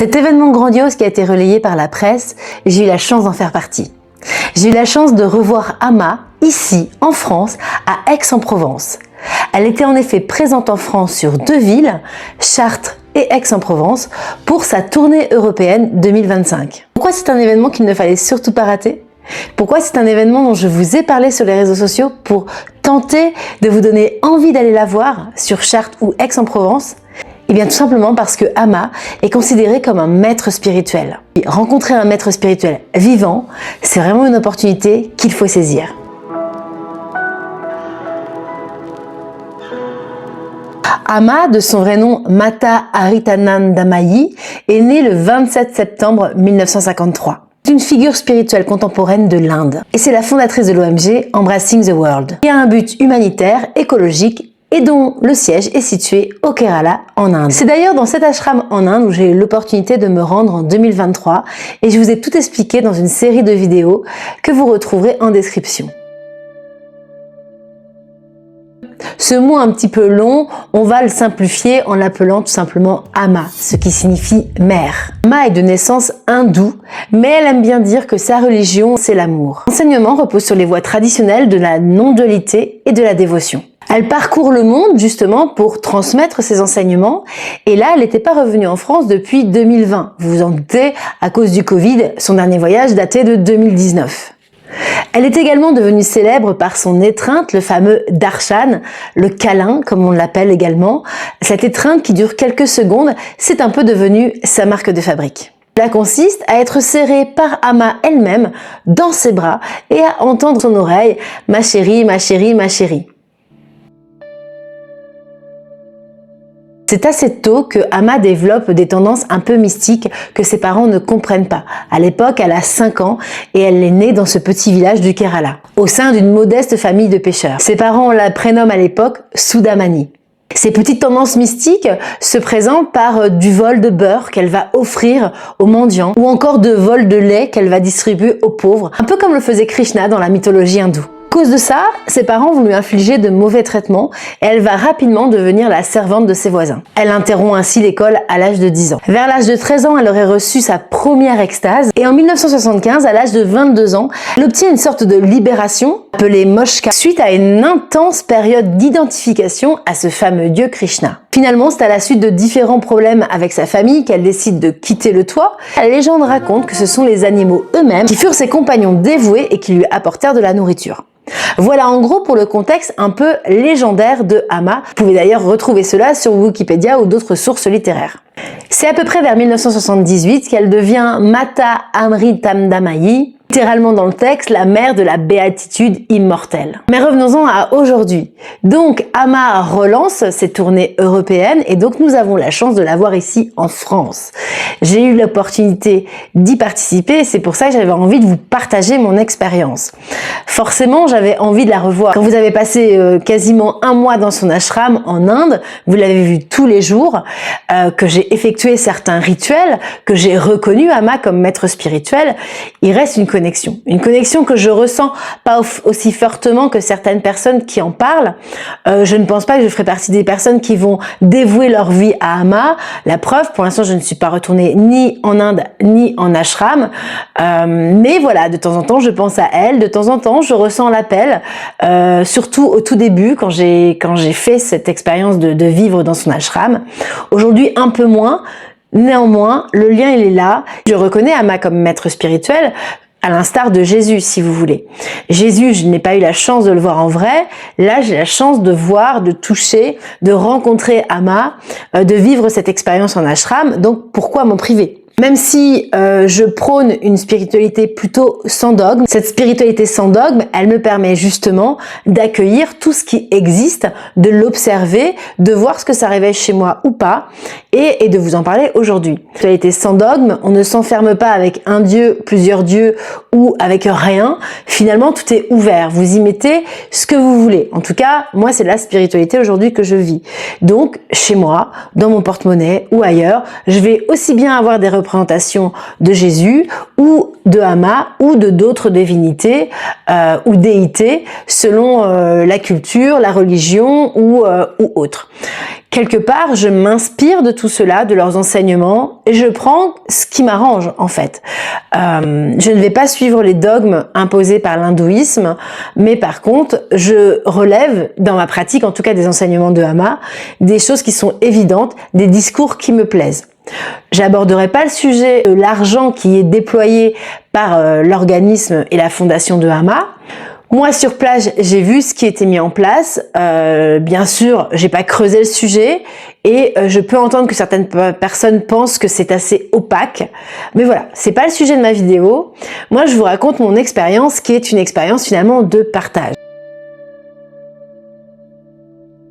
Cet événement grandiose qui a été relayé par la presse, j'ai eu la chance d'en faire partie. J'ai eu la chance de revoir Ama, ici, en France, à Aix-en-Provence. Elle était en effet présente en France sur 2 villes, Chartres et Aix-en-Provence, pour sa tournée européenne 2025. Pourquoi c'est un événement qu'il ne fallait surtout pas rater ? Pourquoi c'est un événement dont je vous ai parlé sur les réseaux sociaux pour tenter de vous donner envie d'aller la voir sur Chartres ou Aix-en-Provence ? Eh bien tout simplement parce que Ama est considéré comme un maître spirituel. Rencontrer un maître spirituel vivant, c'est vraiment une opportunité qu'il faut saisir. Ama, de son vrai nom Mata Haritanandamayi, est né le 27 septembre 1953. C'est une figure spirituelle contemporaine de l'Inde et c'est la fondatrice de l'ONG Embracing the World, qui a un but humanitaire, écologique et dont le siège est situé au Kerala, en Inde. C'est d'ailleurs dans cet ashram en Inde où j'ai eu l'opportunité de me rendre en 2023 et je vous ai tout expliqué dans une série de vidéos que vous retrouverez en description. Ce mot un petit peu long, on va le simplifier en l'appelant tout simplement Ama, ce qui signifie mère. Ama est de naissance hindoue, mais elle aime bien dire que sa religion, c'est l'amour. L'enseignement repose sur les voies traditionnelles de la non-dualité et de la dévotion. Elle parcourt le monde justement pour transmettre ses enseignements et là, elle n'était pas revenue en France depuis 2020. Vous vous en doutez, à cause du Covid, son dernier voyage datait de 2019. Elle est également devenue célèbre par son étreinte, le fameux darshan, le câlin comme on l'appelle également. Cette étreinte qui dure quelques secondes, c'est un peu devenu sa marque de fabrique. Cela consiste à être serré par Ama elle-même dans ses bras et à entendre son oreille « ma chérie, ma chérie, ma chérie ». C'est assez tôt que Ama développe des tendances un peu mystiques que ses parents ne comprennent pas. À l'époque, elle a 5 ans et elle est née dans ce petit village du Kerala, au sein d'une modeste famille de pêcheurs. Ses parents la prénomment à l'époque Soudamani. Ces petites tendances mystiques se présentent par du vol de beurre qu'elle va offrir aux mendiants ou encore de vol de lait qu'elle va distribuer aux pauvres, un peu comme le faisait Krishna dans la mythologie hindoue. À cause de ça, ses parents vont lui infliger de mauvais traitements et elle va rapidement devenir la servante de ses voisins. Elle interrompt ainsi l'école à l'âge de 10 ans. Vers l'âge de 13 ans, elle aurait reçu sa première extase et en 1975, à l'âge de 22 ans, elle obtient une sorte de libération appelée Moksha suite à une intense période d'identification à ce fameux dieu Krishna. Finalement, c'est à la suite de différents problèmes avec sa famille qu'elle décide de quitter le toit. La légende raconte que ce sont les animaux eux-mêmes qui furent ses compagnons dévoués et qui lui apportèrent de la nourriture. Voilà en gros pour le contexte un peu légendaire de Ama. Vous pouvez d'ailleurs retrouver cela sur Wikipédia ou d'autres sources littéraires. C'est à peu près vers 1978 qu'elle devient Mata Haritanandamayi, littéralement dans le texte, la mère de la béatitude immortelle. Mais revenons-en à aujourd'hui. Donc Ama relance ses tournées européennes et donc nous avons la chance de la voir ici en France. J'ai eu l'opportunité d'y participer et c'est pour ça que j'avais envie de vous partager mon expérience. Forcément, j'avais envie de la revoir. Quand vous avez passé quasiment 1 mois dans son ashram en Inde, vous l'avez vu tous les jours, que j'ai effectué certains rituels, que j'ai reconnu Ama comme maître spirituel, il reste une connexion que je ressens pas aussi fortement que certaines personnes qui en parlent. Je ne pense pas que je ferai partie des personnes qui vont dévouer leur vie à Ama. La preuve, pour l'instant, je ne suis pas retournée ni en Inde ni en ashram, mais voilà, de temps en temps, je pense à elle, de temps en temps, je ressens l'appel, surtout au tout début, quand j'ai fait cette expérience de vivre dans son ashram. Aujourd'hui, un peu moins. Néanmoins, le lien, il est là. Je reconnais Ama comme maître spirituel, à l'instar de Jésus, si vous voulez. Jésus, je n'ai pas eu la chance de le voir en vrai. Là, j'ai la chance de voir, de toucher, de rencontrer Ama, de vivre cette expérience en ashram. Donc, pourquoi m'en priver ? Même si je prône une spiritualité plutôt sans dogme, cette spiritualité sans dogme, elle me permet justement d'accueillir tout ce qui existe, de l'observer, de voir ce que ça réveille chez moi ou pas, et de vous en parler aujourd'hui. Spiritualité sans dogme, on ne s'enferme pas avec un dieu, plusieurs dieux ou avec rien. Finalement, tout est ouvert. Vous y mettez ce que vous voulez. En tout cas, moi, c'est la spiritualité aujourd'hui que je vis. Donc, chez moi, dans mon porte-monnaie ou ailleurs, je vais aussi bien avoir des représentations de Jésus ou de Ama ou de d'autres divinités ou déités selon la culture, la religion ou autre. Quelque part, je m'inspire de tout cela, de leurs enseignements, et je prends ce qui m'arrange en fait. Je ne vais pas suivre les dogmes imposés par l'hindouisme, mais par contre, je relève dans ma pratique, en tout cas des enseignements de Amma, des choses qui sont évidentes, des discours qui me plaisent. J'aborderai pas le sujet de l'argent qui est déployé par l'organisme et la fondation de Amma. Moi, sur place, j'ai vu ce qui était mis en place. Bien sûr, j'ai pas creusé le sujet et je peux entendre que certaines personnes pensent que c'est assez opaque. Mais voilà, c'est pas le sujet de ma vidéo. Moi, je vous raconte mon expérience qui est une expérience finalement de partage.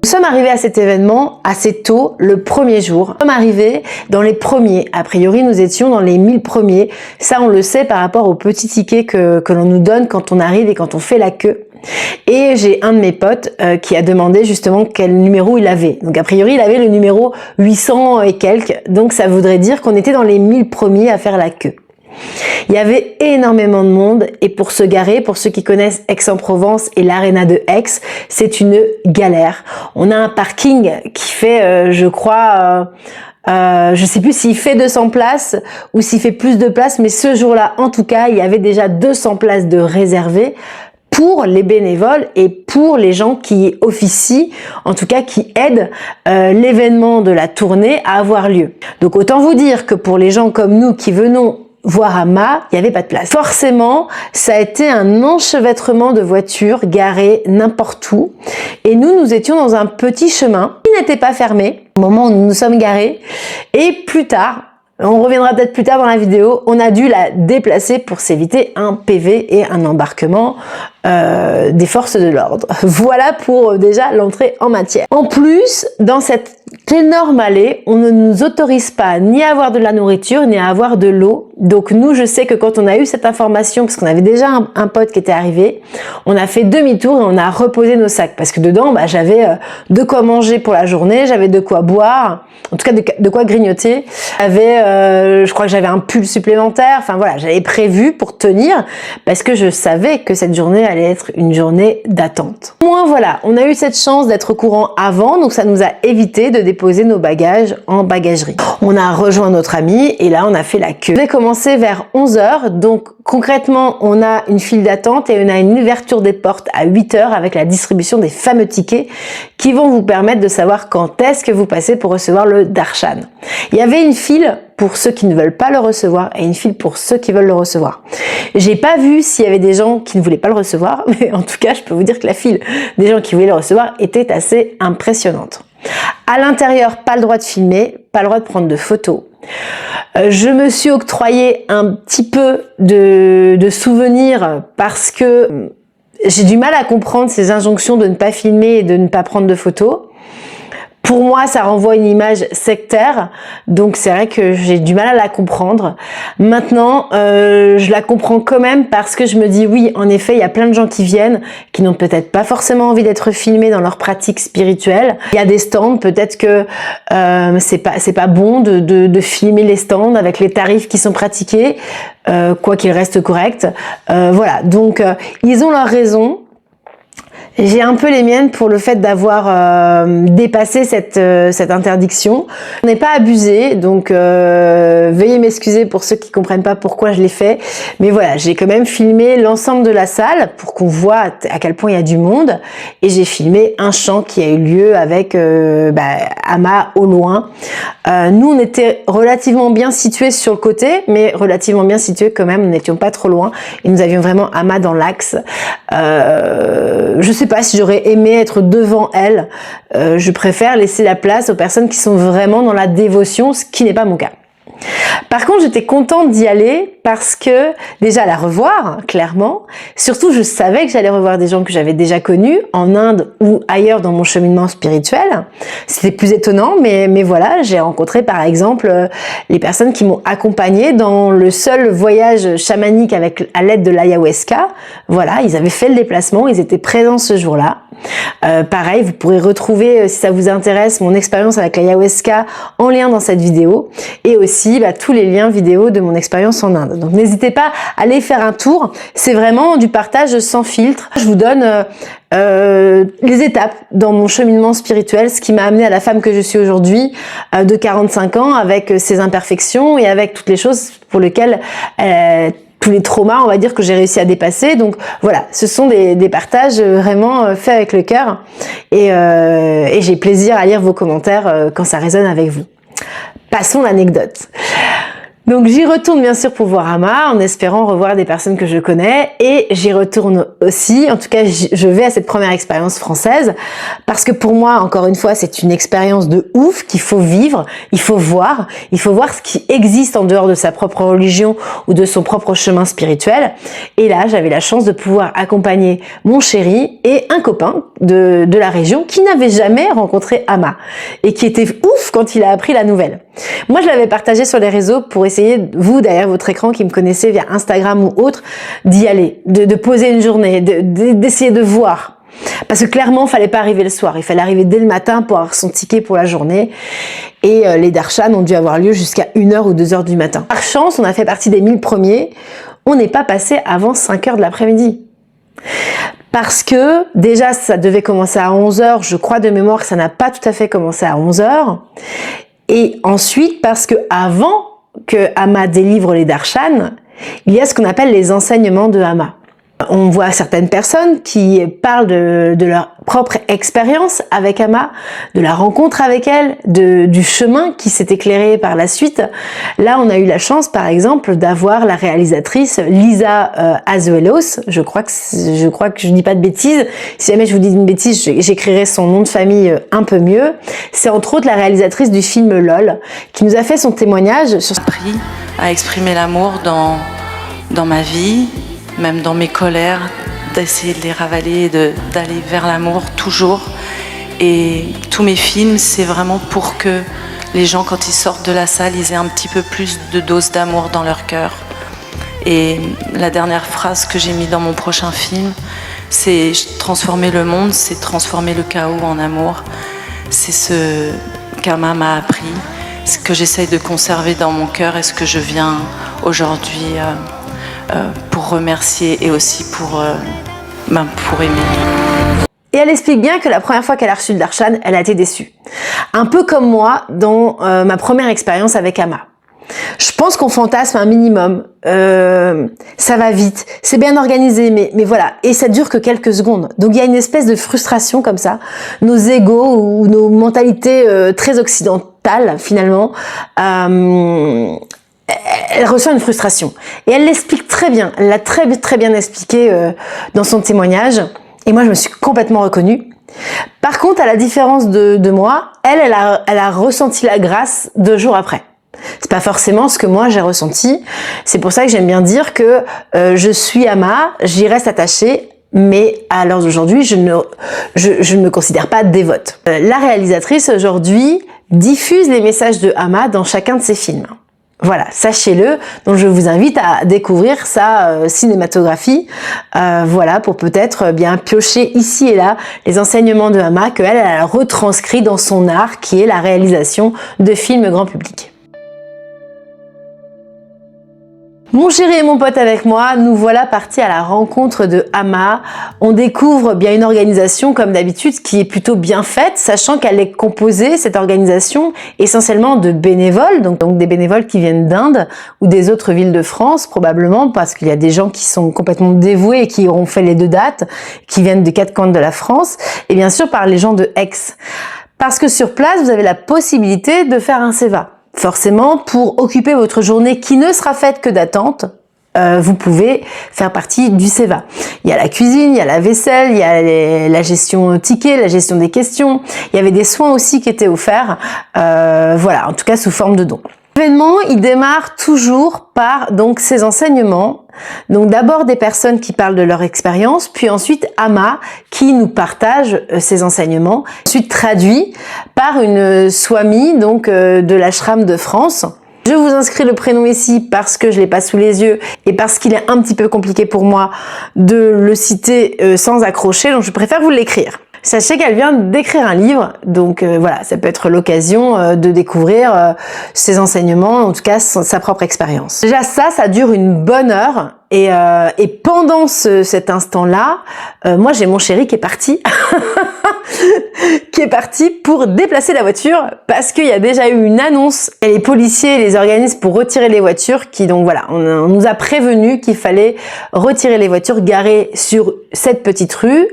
Nous sommes arrivés à cet événement assez tôt, le premier jour. Nous sommes arrivés dans les premiers. A priori, nous étions dans les 1000 premiers. Ça, on le sait par rapport au petit ticket que l'on nous donne quand on arrive et quand on fait la queue. Et j'ai un de mes potes qui a demandé justement quel numéro il avait. Donc a priori, il avait le numéro 800 et quelques. Donc ça voudrait dire qu'on était dans les 1000 premiers à faire la queue. Il y avait énormément de monde et pour se garer, pour ceux qui connaissent Aix-en-Provence et l'aréna de Aix, c'est une galère. On a un parking qui fait, je crois, je sais plus s'il fait 200 places ou s'il fait plus de places, mais ce jour-là, en tout cas, il y avait déjà 200 places de réservées pour les bénévoles et pour les gens qui officient, en tout cas qui aident l'événement de la tournée à avoir lieu. Donc autant vous dire que pour les gens comme nous qui venons voir Amma, il n'y avait pas de place. Forcément, ça a été un enchevêtrement de voitures garées n'importe où. Et nous étions dans un petit chemin qui n'était pas fermé au moment où nous nous sommes garés. Et plus tard, on reviendra peut-être plus tard dans la vidéo, on a dû la déplacer pour s'éviter un PV et un embarquement des forces de l'ordre. Voilà pour déjà l'entrée en matière. En plus, dans cette énorme allée, on ne nous autorise pas ni à avoir de la nourriture, ni à avoir de l'eau. Donc nous, je sais que quand on a eu cette information, parce qu'on avait déjà un pote qui était arrivé, on a fait demi-tour et on a reposé nos sacs. Parce que dedans, j'avais de quoi manger pour la journée, j'avais de quoi boire, en tout cas de quoi grignoter. Je crois que j'avais un pull supplémentaire. Enfin voilà, j'avais prévu pour tenir parce que je savais que cette journée allait être une journée d'attente. Au moins voilà, on a eu cette chance d'être au courant avant, donc ça nous a évité de déposer nos bagages en bagagerie. On a rejoint notre ami et là on a fait la queue. On a commencé vers 11 h, donc concrètement on a une file d'attente et on a une ouverture des portes à 8 h avec la distribution des fameux tickets qui vont vous permettre de savoir quand est-ce que vous passez pour recevoir le darshan. Il y avait une file pour ceux qui ne veulent pas le recevoir et une file pour ceux qui veulent le recevoir. J'ai pas vu s'il y avait des gens qui ne voulaient pas le recevoir, mais en tout cas, je peux vous dire que la file des gens qui voulaient le recevoir était assez impressionnante. À l'intérieur, pas le droit de filmer, pas le droit de prendre de photos. Je me suis octroyé un petit peu de souvenirs parce que j'ai du mal à comprendre ces injonctions de ne pas filmer et de ne pas prendre de photos. Pour moi, ça renvoie une image sectaire, donc c'est vrai que j'ai du mal à la comprendre. Maintenant, je la comprends quand même parce que je me dis oui, en effet, il y a plein de gens qui viennent, qui n'ont peut-être pas forcément envie d'être filmés dans leur pratique spirituelle. Il y a des stands, peut-être que c'est pas bon de filmer les stands avec les tarifs qui sont pratiqués, quoi qu'il reste correct. Voilà, donc ils ont leur raison. J'ai un peu les miennes pour le fait d'avoir dépassé cette interdiction. On n'est pas abusé, donc veuillez m'excuser pour ceux qui comprennent pas pourquoi je l'ai fait. Mais voilà, j'ai quand même filmé l'ensemble de la salle pour qu'on voit à quel point il y a du monde. Et j'ai filmé un chant qui a eu lieu avec Amma au loin. Nous, on était relativement bien situés sur le côté, mais relativement bien situés quand même. Nous n'étions pas trop loin et nous avions vraiment Amma dans l'axe. Je sais pas si j'aurais aimé être devant elle. Je préfère laisser la place aux personnes qui sont vraiment dans la dévotion, ce qui n'est pas mon cas. Par contre, j'étais contente d'y aller parce que déjà la revoir, clairement. Surtout, je savais que j'allais revoir des gens que j'avais déjà connus en Inde ou ailleurs dans mon cheminement spirituel. C'était plus étonnant, mais voilà, j'ai rencontré par exemple les personnes qui m'ont accompagnée dans le seul voyage chamanique à l'aide de l'ayahuasca. Voilà, ils avaient fait le déplacement, ils étaient présents ce jour-là. Pareil, vous pourrez retrouver, si ça vous intéresse, mon expérience avec l'ayahuasca en lien dans cette vidéo, et aussi tous les liens vidéo de mon expérience en Inde. Donc n'hésitez pas à aller faire un tour, c'est vraiment du partage sans filtre. Je vous donne les étapes dans mon cheminement spirituel, ce qui m'a amené à la femme que je suis aujourd'hui, de 45 ans, avec ses imperfections et avec toutes les choses pour lesquelles tous les traumas, on va dire, que j'ai réussi à dépasser. Donc voilà, ce sont des partages vraiment faits avec le cœur, et j'ai plaisir à lire vos commentaires quand ça résonne avec vous. Passons l'anecdote. Donc j'y retourne bien sûr pour voir Ama, en espérant revoir des personnes que je connais, et j'y retourne aussi, en tout cas je vais à cette première expérience française, parce que pour moi, encore une fois, c'est une expérience de ouf qu'il faut vivre, il faut voir ce qui existe en dehors de sa propre religion ou de son propre chemin spirituel. Et là, j'avais la chance de pouvoir accompagner mon chéri et un copain de la région qui n'avait jamais rencontré Ama, et qui était ouf quand il a appris la nouvelle. Moi, je l'avais partagé sur les réseaux pour essayer, vous, derrière votre écran, qui me connaissez via Instagram ou autre, d'y aller, de poser une journée, d'essayer de voir. Parce que clairement, il fallait pas arriver le soir, il fallait arriver dès le matin pour avoir son ticket pour la journée. Et les darshan ont dû avoir lieu jusqu'à 1h ou 2h du matin. Par chance, on a fait partie des 1000 premiers, on n'est pas passé avant 5h de l'après-midi. Parce que déjà, ça devait commencer à 11h, je crois de mémoire que ça n'a pas tout à fait commencé à 11h. Et ensuite, parce que avant que Ama délivre les darshan, il y a ce qu'on appelle les enseignements de Ama. On voit certaines personnes qui parlent de leur propre expérience avec Ama, de la rencontre avec elle, du chemin qui s'est éclairé par la suite. Là, on a eu la chance, par exemple, d'avoir la réalisatrice Lisa Azuelos. Je crois que je dis pas de bêtises. Si jamais je vous dis une bêtise, j'écrirai son nom de famille un peu mieux. C'est entre autres la réalisatrice du film LOL, qui nous a fait son témoignage sur... Appris à exprimer l'amour dans ma vie, même dans mes colères, d'essayer de les ravaler et d'aller vers l'amour toujours. Et tous mes films, c'est vraiment pour que les gens, quand ils sortent de la salle, ils aient un petit peu plus de dose d'amour dans leur cœur. Et la dernière phrase que j'ai mise dans mon prochain film, c'est transformer le monde, c'est transformer le chaos en amour. C'est ce qu'Ama m'a appris, ce que j'essaye de conserver dans mon cœur et ce que je viens aujourd'hui pour remercier et aussi pour aimer. Et elle explique bien que la première fois qu'elle a reçu le darshan, elle a été déçue. Un peu comme moi dans ma première expérience avec Ama. Je pense qu'on fantasme un minimum, ça va vite, c'est bien organisé, mais voilà, et ça dure que quelques secondes. Donc il y a une espèce de frustration comme ça, nos égos ou nos mentalités très occidentales finalement, elle ressent une frustration. Et elle l'explique très bien, elle l'a très bien expliqué dans son témoignage, et moi je me suis complètement reconnue. Par contre, à la différence de moi, elle a ressenti la grâce 2 jours après. C'est pas forcément ce que moi j'ai ressenti. C'est pour ça que j'aime bien dire que je suis Ama, j'y reste attachée, mais à l'heure d'aujourd'hui, je ne me considère pas dévote. La réalisatrice aujourd'hui diffuse les messages de Ama dans chacun de ses films. Voilà, sachez-le. Donc je vous invite à découvrir sa cinématographie, voilà, pour peut-être bien piocher ici et là les enseignements de Ama qu'elle a retranscrit dans son art, qui est la réalisation de films grand public. Mon chéri et mon pote avec moi, nous voilà partis à la rencontre de Ama. On découvre bien une organisation comme d'habitude qui est plutôt bien faite, sachant qu'elle est composée, cette organisation, essentiellement de bénévoles, donc des bénévoles qui viennent d'Inde ou des autres villes de France probablement, parce qu'il y a des gens qui sont complètement dévoués et qui auront fait les 2 dates, qui viennent des 4 coins de la France, et bien sûr par les gens de Aix. Parce que sur place, vous avez la possibilité de faire un seva. Forcément, pour occuper votre journée qui ne sera faite que d'attente, vous pouvez faire partie du seva. Il y a la cuisine, il y a la vaisselle, il y a la gestion ticket, la gestion des questions. Il y avait des soins aussi qui étaient offerts, voilà, en tout cas sous forme de dons. L'événement, il démarre toujours par donc ces enseignements. Donc d'abord des personnes qui parlent de leur expérience, puis ensuite Ama qui nous partage ces enseignements, ensuite traduit par une swami donc de l'ashram de France. Je vous inscris le prénom ici parce que je l'ai pas sous les yeux et parce qu'il est un petit peu compliqué pour moi de le citer sans accrocher, donc je préfère vous l'écrire. Sachez qu'elle vient d'écrire un livre, donc voilà, ça peut être l'occasion de découvrir ses enseignements, en tout cas sa propre expérience. Déjà ça dure une bonne heure, et pendant cet instant-là, moi j'ai mon chéri qui est parti, qui est parti pour déplacer la voiture, parce qu'il y a déjà eu une annonce, et les policiers et les organismes pour retirer les voitures, qui donc voilà, on nous a prévenu qu'il fallait retirer les voitures garées sur cette petite rue,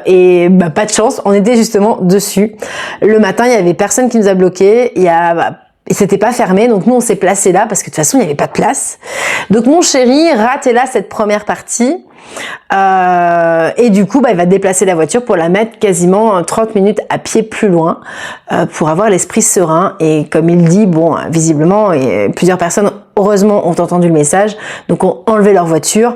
et bah, pas de chance, on était justement dessus. Le matin, il y avait personne qui nous a bloqués, et c'était pas fermé, donc nous on s'est placé là parce que de toute façon il n'y avait pas de place. Donc mon chéri ratait là cette première partie, et du coup bah, il va déplacer la voiture pour la mettre quasiment 30 minutes à pied plus loin, pour avoir l'esprit serein. Et comme il dit, bon, visiblement, et plusieurs personnes heureusement ont entendu le message, donc ont enlevé leur voiture.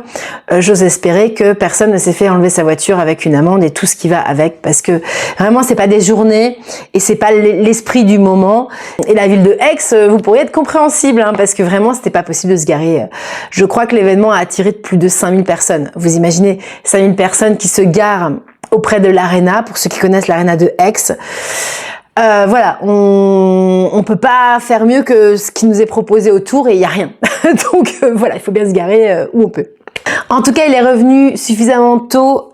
J'ose espérer que personne ne s'est fait enlever sa voiture avec une amende et tout ce qui va avec, parce que vraiment c'est pas des journées et c'est pas l'esprit du moment. Et la ville de Aix, vous pourriez être compréhensible, hein, parce que vraiment c'était pas possible de se garer. Je crois que l'événement a attiré plus de 5000 personnes. Vous imaginez 5000 personnes qui se garent auprès de l'Arena, pour ceux qui connaissent l'Arena de Aix. Voilà, on peut pas faire mieux que ce qui nous est proposé autour, et il y a rien. Donc voilà, il faut bien se garer où on peut. En tout cas, il est revenu suffisamment tôt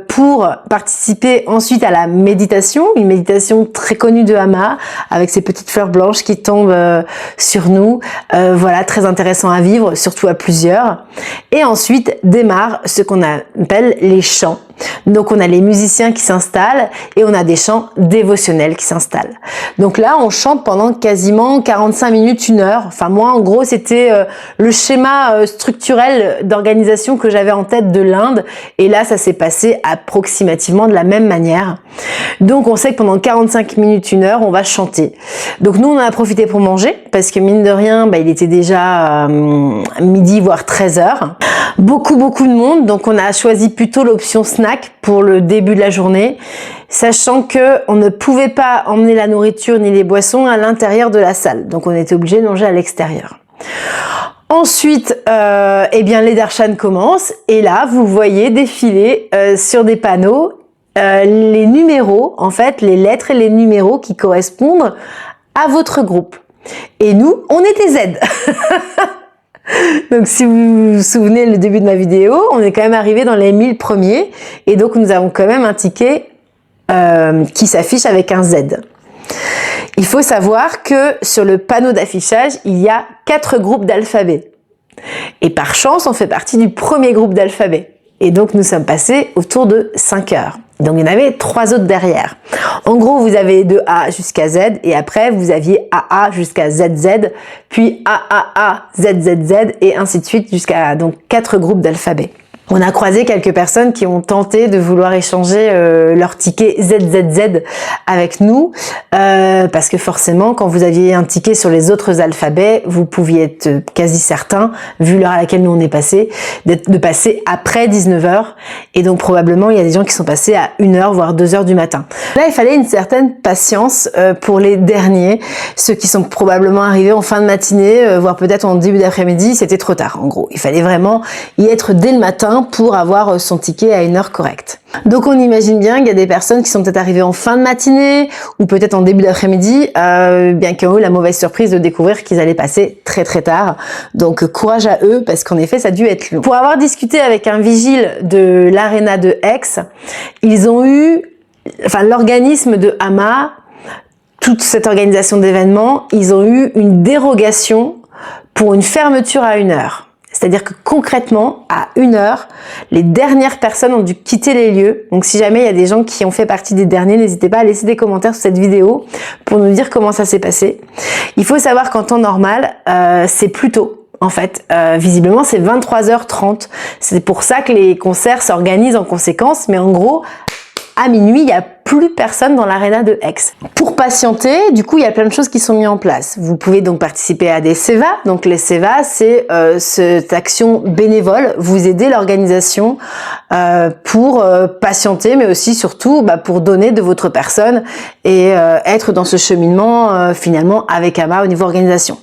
pour participer ensuite à la méditation, une méditation très connue de Amma, avec ces petites fleurs blanches qui tombent sur nous. Voilà, très intéressant à vivre, surtout à plusieurs. Et ensuite démarre ce qu'on appelle les chants. Donc on a les musiciens qui s'installent et on a des chants dévotionnels qui s'installent. Donc là on chante pendant quasiment 45 minutes, 1 heure. Enfin moi en gros c'était le schéma structurel d'organisation que j'avais en tête de l'Inde, et là ça s'est passé approximativement de la même manière. Donc on sait que pendant 45 minutes, 1 heure on va chanter. Donc nous on en a profité pour manger, parce que mine de rien bah, il était déjà midi voire 13h. Beaucoup de monde, donc on a choisi plutôt l'option snack pour le début de la journée, sachant que on ne pouvait pas emmener la nourriture ni les boissons à l'intérieur de la salle, donc on était obligé de manger à l'extérieur. Ensuite, eh bien les darshan commencent, et là vous voyez défiler sur des panneaux les numéros, en fait les lettres et les numéros qui correspondent à votre groupe. Et nous, on était Z. Donc si vous vous souvenez le début de ma vidéo, on est quand même arrivé dans les 1000 premiers, et donc nous avons quand même un ticket qui s'affiche avec un Z. Il faut savoir que sur le panneau d'affichage, il y a 4 groupes d'alphabet. Et par chance, on fait partie du premier groupe d'alphabet. Et donc nous sommes passés autour de 5 heures. Donc il y en avait 3 autres derrière. En gros, vous avez de A jusqu'à Z, et après vous aviez AA jusqu'à ZZ, puis AAA, ZZZ, et ainsi de suite jusqu'à donc 4 groupes d'alphabet. On a croisé quelques personnes qui ont tenté de vouloir échanger leur ticket ZZZ avec nous, parce que forcément, quand vous aviez un ticket sur les autres alphabets, vous pouviez être quasi certain, vu l'heure à laquelle nous on est passé, de passer après 19h, et donc probablement il y a des gens qui sont passés à 1h voire 2h du matin. Là, il fallait une certaine patience pour les derniers, ceux qui sont probablement arrivés en fin de matinée, voire peut-être en début d'après-midi, c'était trop tard en gros. Il fallait vraiment y être dès le matin pour avoir son ticket à 1 heure correcte. Donc on imagine bien qu'il y a des personnes qui sont peut-être arrivées en fin de matinée ou peut-être en début d'après-midi, bien qu'ils ont eu la mauvaise surprise de découvrir qu'ils allaient passer très tard. Donc courage à eux, parce qu'en effet ça a dû être long. Pour avoir discuté avec un vigile de l'Arena de Aix, ils ont eu, enfin l'organisme de Amma, toute cette organisation d'événements, ils ont eu une dérogation pour une fermeture à 1 heure. C'est-à-dire que concrètement, à 1 heure, les dernières personnes ont dû quitter les lieux. Donc si jamais il y a des gens qui ont fait partie des derniers, n'hésitez pas à laisser des commentaires sous cette vidéo pour nous dire comment ça s'est passé. Il faut savoir qu'en temps normal, c'est plus tôt. En fait, visiblement, c'est 23h30. C'est pour ça que les concerts s'organisent en conséquence. Mais en gros, à minuit, il n'y a plus personne dans l'Arena de Aix. Pour patienter, du coup, il y a plein de choses qui sont mises en place. Vous pouvez donc participer à des SEVA. Donc les SEVA, c'est cette action bénévole, vous aider l'organisation pour patienter, mais aussi surtout pour donner de votre personne et être dans ce cheminement finalement avec Amma au niveau organisation.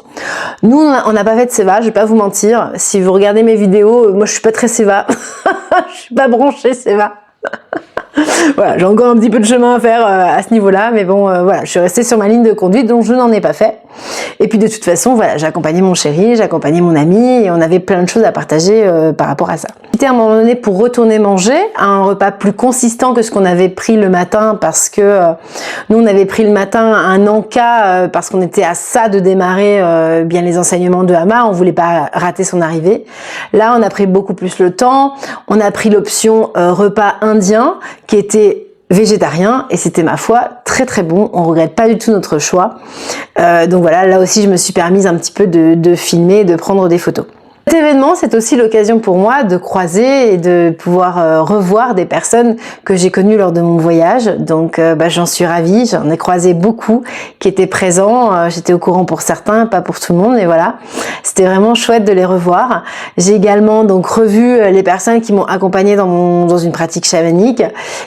Nous, on n'a pas fait de SEVA, je vais pas vous mentir. Si vous regardez mes vidéos, moi je suis pas très SEVA. Je suis pas branchée SEVA. Voilà, j'ai encore un petit peu de chemin à faire à ce niveau-là, mais bon, voilà, je suis restée sur ma ligne de conduite, donc je n'en ai pas fait. Et puis de toute façon, voilà, j'accompagnais mon chéri, j'accompagnais mon ami, et on avait plein de choses à partager par rapport à ça. C'était à un moment donné pour retourner manger, un repas plus consistant que ce qu'on avait pris le matin, parce que nous on avait pris le matin un encas parce qu'on était à ça de démarrer bien les enseignements de Amma, on voulait pas rater son arrivée. Là, on a pris beaucoup plus le temps, on a pris l'option repas indien qui était végétarien et c'était ma foi très très bon, on regrette pas du tout notre choix. Donc voilà, là aussi je me suis permise un petit peu de filmer, de prendre des photos. Cet événement, c'est aussi l'occasion pour moi de croiser et de pouvoir revoir des personnes que j'ai connues lors de mon voyage. Donc j'en suis ravie, j'en ai croisé beaucoup qui étaient présents. J'étais au courant pour certains, pas pour tout le monde, mais voilà. C'était vraiment chouette de les revoir. J'ai également donc revu les personnes qui m'ont accompagnée dans une pratique chamanique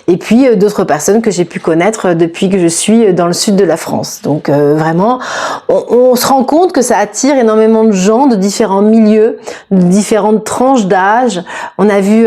et puis d'autres personnes que j'ai pu connaître depuis que je suis dans le sud de la France. Donc vraiment, on se rend compte que ça attire énormément de gens de différents milieux, de différentes tranches d'âge. On a vu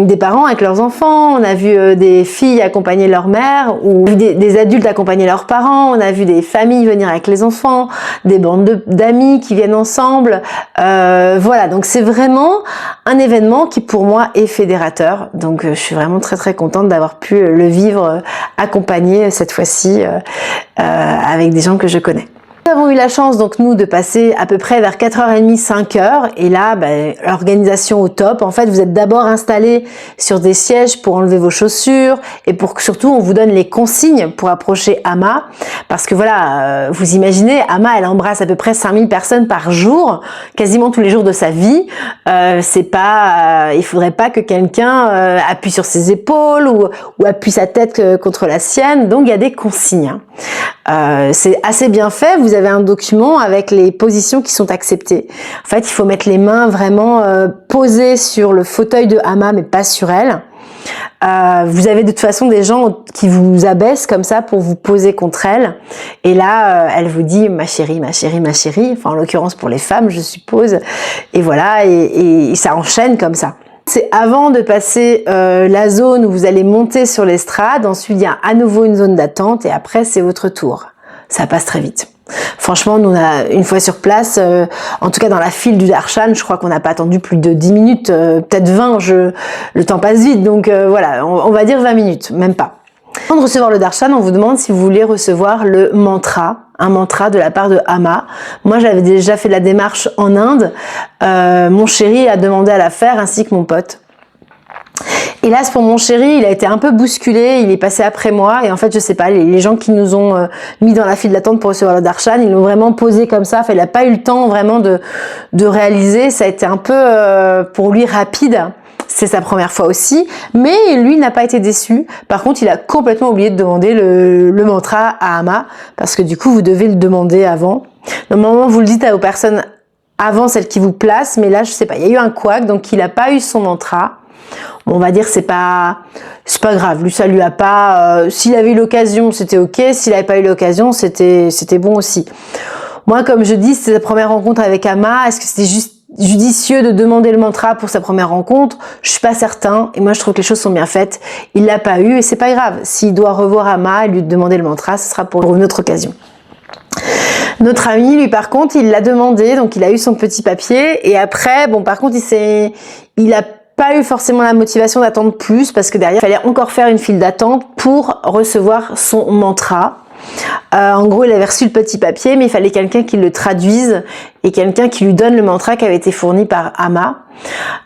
des parents avec leurs enfants, on a vu des filles accompagner leur mère, ou des adultes accompagner leurs parents, on a vu des familles venir avec les enfants, des bandes d'amis qui viennent ensemble. Voilà, donc c'est vraiment un événement qui pour moi est fédérateur. Donc je suis vraiment très très contente d'avoir pu le vivre accompagné cette fois-ci avec des gens que je connais. Nous avons eu la chance, donc nous, de passer à peu près vers 4h30, 5h, et là, l'organisation au top. En fait, vous êtes d'abord installés sur des sièges pour enlever vos chaussures, et pour que surtout, on vous donne les consignes pour approcher Amma, parce que voilà, vous imaginez, Amma, elle embrasse à peu près 5000 personnes par jour, quasiment tous les jours de sa vie. C'est pas, il faudrait pas que quelqu'un appuie sur ses épaules ou appuie sa tête contre la sienne, donc il y a des consignes. C'est assez bien fait, vous avez un document avec les positions qui sont acceptées. En fait, il faut mettre les mains vraiment posées sur le fauteuil de Amma, mais pas sur elle. Vous avez de toute façon des gens qui vous abaissent comme ça pour vous poser contre elle. Et là, elle vous dit « ma chérie, ma chérie, ma chérie », enfin en l'occurrence pour les femmes, je suppose. Et voilà, et ça enchaîne comme ça. C'est avant de passer la zone où vous allez monter sur l'estrade, ensuite il y a à nouveau une zone d'attente et après c'est votre tour. Ça passe très vite. Franchement, nous on a une fois sur place, en tout cas dans la file du Darshan, je crois qu'on n'a pas attendu plus de 10 minutes, peut-être 20, le temps passe vite, donc voilà, on va dire 20 minutes, même pas. Avant de recevoir le Darshan, on vous demande si vous voulez recevoir le mantra, un mantra de la part de Amma. Moi, j'avais déjà fait la démarche en Inde. Mon chéri a demandé à la faire, ainsi que mon pote. Hélas pour mon chéri, il a été un peu bousculé, il est passé après moi et en fait je sais pas, les gens qui nous ont mis dans la file d'attente pour recevoir le Darshan, ils l'ont vraiment posé comme ça, enfin, il n'a pas eu le temps vraiment de réaliser, ça a été un peu pour lui rapide. C'est sa première fois aussi, mais lui n'a pas été déçu. Par contre, il a complètement oublié de demander le mantra à Amma, parce que du coup, vous devez le demander avant. Normalement, vous le dites aux personnes avant celles qui vous placent, mais là, je sais pas, il y a eu un couac, donc il n'a pas eu son mantra. On va dire c'est pas grave, lui ça lui a pas, s'il avait eu l'occasion, c'était ok, s'il n'avait pas eu l'occasion, c'était bon aussi. Moi, comme je dis, c'était sa première rencontre avec Amma, est-ce que c'était juste judicieux de demander le mantra pour sa première rencontre? Je suis pas certain, et moi je trouve que les choses sont bien faites. Il l'a pas eu et c'est pas grave. S'il doit revoir Amma et lui demander le mantra, ce sera pour une autre occasion. Notre ami, lui par contre, il l'a demandé, donc il a eu son petit papier et après, bon par contre il a pas eu forcément la motivation d'attendre plus parce que derrière il fallait encore faire une file d'attente pour recevoir son mantra. En gros, il avait reçu le petit papier, mais il fallait quelqu'un qui le traduise et quelqu'un qui lui donne le mantra qui avait été fourni par Amma.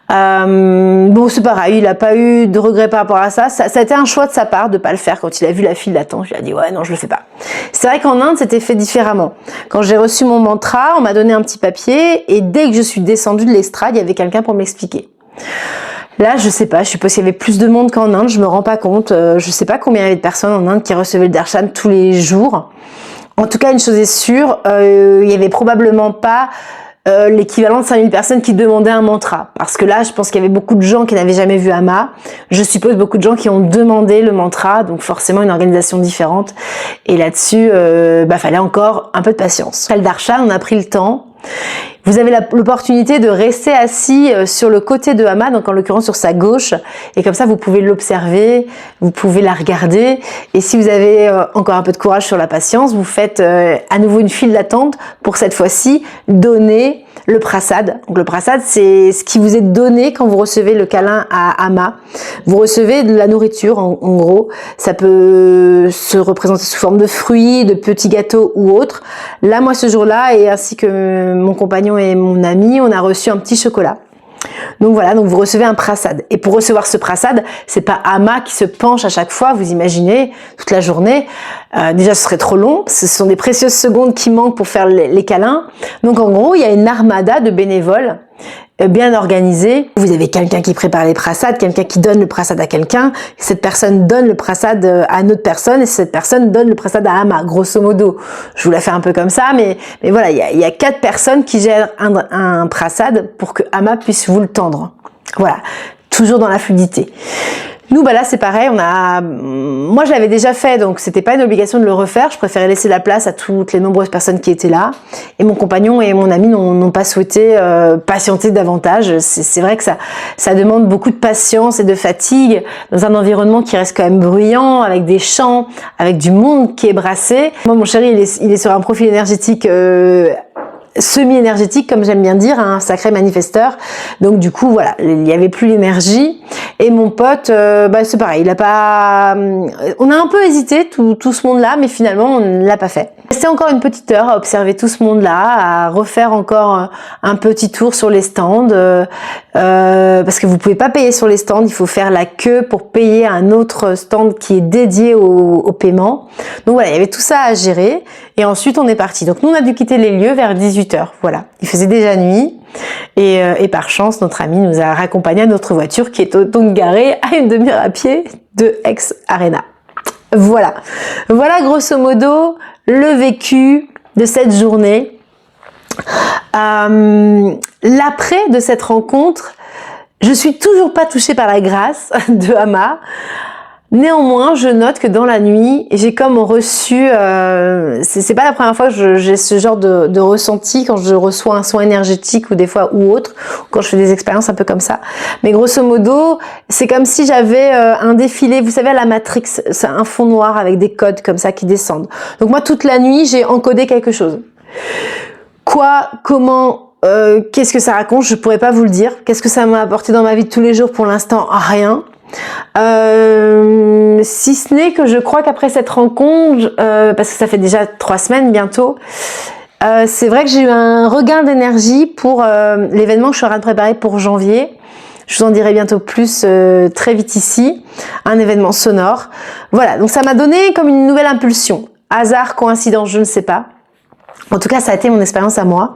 Bon, c'est pareil, il n'a pas eu de regret par rapport à ça. Ça a été un choix de sa part de pas le faire quand il a vu la file d'attente. Il a dit ouais, non, je le fais pas. C'est vrai qu'en Inde, c'était fait différemment. Quand j'ai reçu mon mantra, on m'a donné un petit papier et dès que je suis descendue de l'estrade, il y avait quelqu'un pour m'expliquer. Là, je sais pas, je suppose qu'il y avait plus de monde qu'en Inde, je me rends pas compte. Je sais pas combien il y avait de personnes en Inde qui recevaient le darshan tous les jours. En tout cas, une chose est sûre, il y avait probablement pas l'équivalent de 5000 personnes qui demandaient un mantra. Parce que là, je pense qu'il y avait beaucoup de gens qui n'avaient jamais vu Amma. Je suppose beaucoup de gens qui ont demandé le mantra, donc forcément une organisation différente. Et là-dessus, fallait encore un peu de patience. Après le darshan, on a pris le temps. Vous avez l'opportunité de rester assis sur le côté de Ama, donc en l'occurrence sur sa gauche, et comme ça vous pouvez l'observer, vous pouvez la regarder, et si vous avez encore un peu de courage sur la patience, vous faites à nouveau une file d'attente pour cette fois-ci donner le prasad. Donc le prasad, c'est ce qui vous est donné quand vous recevez le câlin à Ama. Vous recevez de la nourriture, en gros. Ça peut se représenter sous forme de fruits, de petits gâteaux ou autres. Là, moi, ce jour-là, et ainsi que mon compagnon et mon ami, on a reçu un petit chocolat. Donc voilà, donc vous recevez un prasad. Et pour recevoir ce prasad, c'est pas Ama qui se penche à chaque fois, vous imaginez, toute la journée. Déjà, ce serait trop long. Ce sont des précieuses secondes qui manquent pour faire les câlins. Donc en gros, il y a une armada de bénévoles bien organisée. Vous avez quelqu'un qui prépare les prasads, quelqu'un qui donne le prasad à quelqu'un. Cette personne donne le prasad à une autre personne et cette personne donne le prasad à Ama, grosso modo. Je vous la fais un peu comme ça, mais voilà, il y a 4 personnes qui gèrent un prasad pour que Ama puisse vous le tendre. Voilà, toujours dans la fluidité. Nous, bah là, c'est pareil. Moi, je l'avais déjà fait, donc c'était pas une obligation de le refaire. Je préférais laisser la place à toutes les nombreuses personnes qui étaient là. Et mon compagnon et mon ami n'ont pas souhaité patienter davantage. C'est vrai que ça demande beaucoup de patience et de fatigue dans un environnement qui reste quand même bruyant, avec des chants, avec du monde qui est brassé. Moi, mon chéri, il est sur un profil énergétique semi-énergétique, comme j'aime bien dire, un sacré manifesteur. Donc du coup, voilà, il n'y avait plus l'énergie. Et mon pote, c'est pareil, il a pas... On a un peu hésité, tout ce monde-là, mais finalement, on ne l'a pas fait. C'était encore une petite heure à observer tout ce monde-là, à refaire encore un petit tour sur les stands, parce que vous pouvez pas payer sur les stands, il faut faire la queue pour payer à un autre stand qui est dédié au paiement. Donc voilà, il y avait tout ça à gérer. Et ensuite, on est parti. Donc nous, on a dû quitter les lieux vers 18h. Voilà, il faisait déjà nuit. Et par chance, notre ami nous a raccompagnés à notre voiture qui est donc garée à une demi-heure à pied de Aix-Arena. Voilà. Voilà grosso modo le vécu de cette journée. L'après de cette rencontre, je suis toujours pas touchée par la grâce de Ama. Néanmoins, je note que dans la nuit, j'ai comme reçu, c'est pas la première fois que j'ai ce genre de ressenti quand je reçois un soin énergétique ou des fois ou autre, quand je fais des expériences un peu comme ça. Mais grosso modo, c'est comme si j'avais un défilé, vous savez à la Matrix, c'est un fond noir avec des codes comme ça qui descendent. Donc moi, toute la nuit, j'ai encodé quelque chose. Quoi, comment, qu'est-ce que ça raconte? Je pourrais pas vous le dire. Qu'est-ce que ça m'a apporté dans ma vie de tous les jours? Pour l'instant, rien. Si ce n'est que je crois qu'après cette rencontre, parce que ça fait déjà 3 semaines bientôt, c'est vrai que j'ai eu un regain d'énergie pour l'événement que je suis en train de préparer pour janvier. Je vous en dirai bientôt plus très vite ici, un événement sonore. Voilà, donc ça m'a donné comme une nouvelle impulsion. Hasard, coïncidence, je ne sais pas. En tout cas, ça a été mon expérience à moi.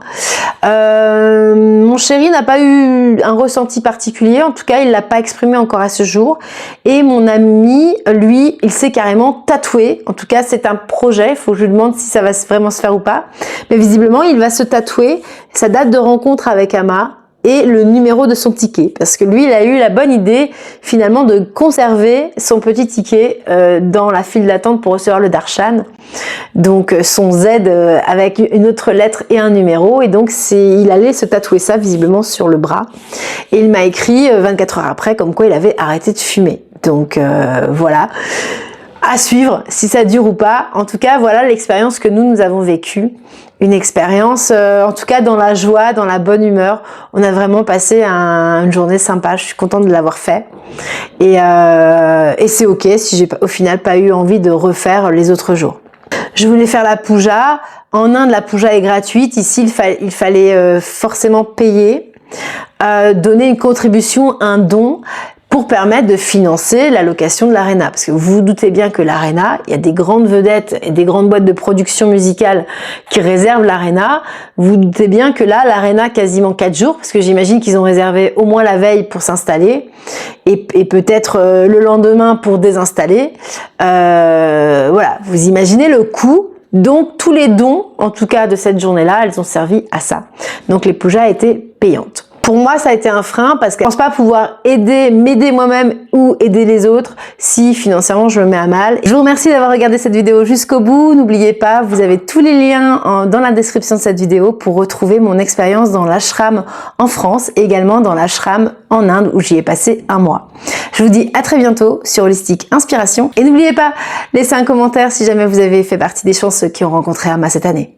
Mon chéri n'a pas eu un ressenti particulier. En tout cas, il l'a pas exprimé encore à ce jour. Et mon ami, lui, il s'est carrément tatoué. En tout cas, c'est un projet. Il faut que je lui demande si ça va vraiment se faire ou pas. Mais visiblement, il va se tatouer sa date de rencontre avec Ama et le numéro de son ticket. Parce que lui, il a eu la bonne idée, finalement, de conserver son petit ticket dans la file d'attente pour recevoir le darshan. Donc, son Z avec une autre lettre et un numéro. Et donc, il allait se tatouer ça, visiblement, sur le bras. Et il m'a écrit 24 heures après, comme quoi il avait arrêté de fumer. Donc, voilà. À suivre, si ça dure ou pas. En tout cas, voilà l'expérience que nous avons vécue. Une expérience, en tout cas dans la joie, dans la bonne humeur. On a vraiment passé une journée sympa. Je suis contente de l'avoir fait. Et c'est ok si j'ai au final pas eu envie de refaire les autres jours. Je voulais faire la puja. En Inde, la puja est gratuite. Ici, il fallait forcément payer, donner une contribution, un don, pour permettre de financer la location de l'aréna. Parce que vous vous doutez bien que l'aréna, il y a des grandes vedettes et des grandes boîtes de production musicale qui réservent l'aréna. Vous vous doutez bien que là, l'aréna, quasiment 4 jours, parce que j'imagine qu'ils ont réservé au moins la veille pour s'installer et peut-être le lendemain pour désinstaller. Voilà, vous imaginez le coût. Donc, tous les dons, en tout cas de cette journée-là, elles ont servi à ça. Donc, les pujas étaient payantes. Pour moi, ça a été un frein parce que je pense pas pouvoir m'aider moi-même ou aider les autres si financièrement je me mets à mal. Je vous remercie d'avoir regardé cette vidéo jusqu'au bout. N'oubliez pas, vous avez tous les liens dans la description de cette vidéo pour retrouver mon expérience dans l'ashram en France et également dans l'ashram en Inde où j'y ai passé un mois. Je vous dis à très bientôt sur Holistic Inspiration et n'oubliez pas, laissez un commentaire si jamais vous avez fait partie des chanceux qui ont rencontré Amma cette année.